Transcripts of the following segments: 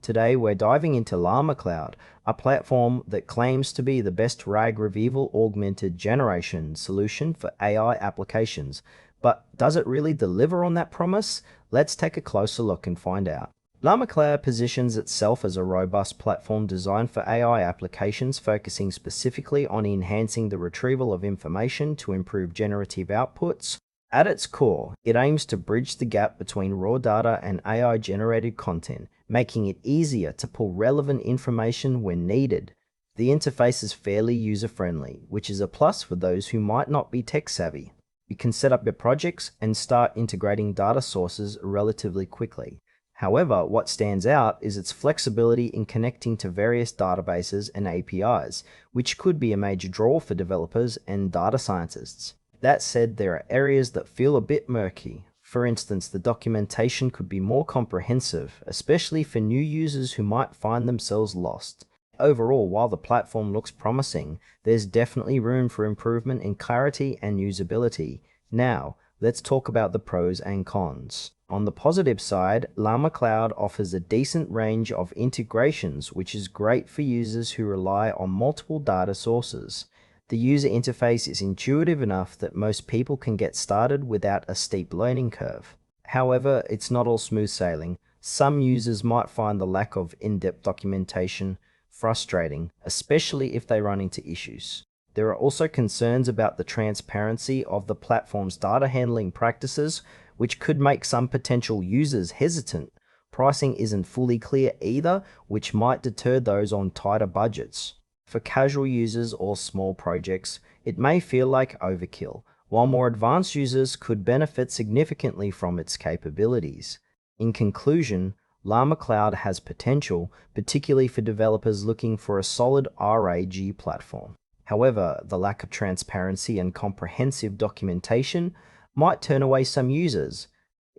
Today we're diving into LlamaCloud, a platform that claims to be the best RAG Retrieval-Augmented Generation solution for AI applications. But does it really deliver on that promise? Let's take a closer look and find out. LlamaCloud positions itself as a robust platform designed for AI applications, focusing specifically on enhancing the retrieval of information to improve generative outputs. At its core, it aims to bridge the gap between raw data and AI-generated content, making it easier to pull relevant information when needed. The interface is fairly user-friendly, which is a plus for those who might not be tech-savvy. You can set up your projects and start integrating data sources relatively quickly. However, what stands out is its flexibility in connecting to various databases and APIs, which could be a major draw for developers and data scientists. That said, there are areas that feel a bit murky. For instance, the documentation could be more comprehensive, especially for new users who might find themselves lost. Overall, while the platform looks promising, there's definitely room for improvement in clarity and usability. Now, let's talk about the pros and cons. On the positive side, LlamaCloud offers a decent range of integrations, which is great for users who rely on multiple data sources. The user interface is intuitive enough that most people can get started without a steep learning curve. However, it's not all smooth sailing. Some users might find the lack of in-depth documentation frustrating, especially if they run into issues. There are also concerns about the transparency of the platform's data handling practices, which could make some potential users hesitant. Pricing isn't fully clear either, which might deter those on tighter budgets. For casual users or small projects, it may feel like overkill, while more advanced users could benefit significantly from its capabilities. In conclusion, LlamaCloud has potential, particularly for developers looking for a solid RAG platform. However, the lack of transparency and comprehensive documentation might turn away some users.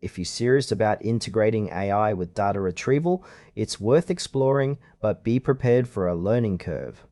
If you're serious about integrating AI with data retrieval, it's worth exploring, but be prepared for a learning curve.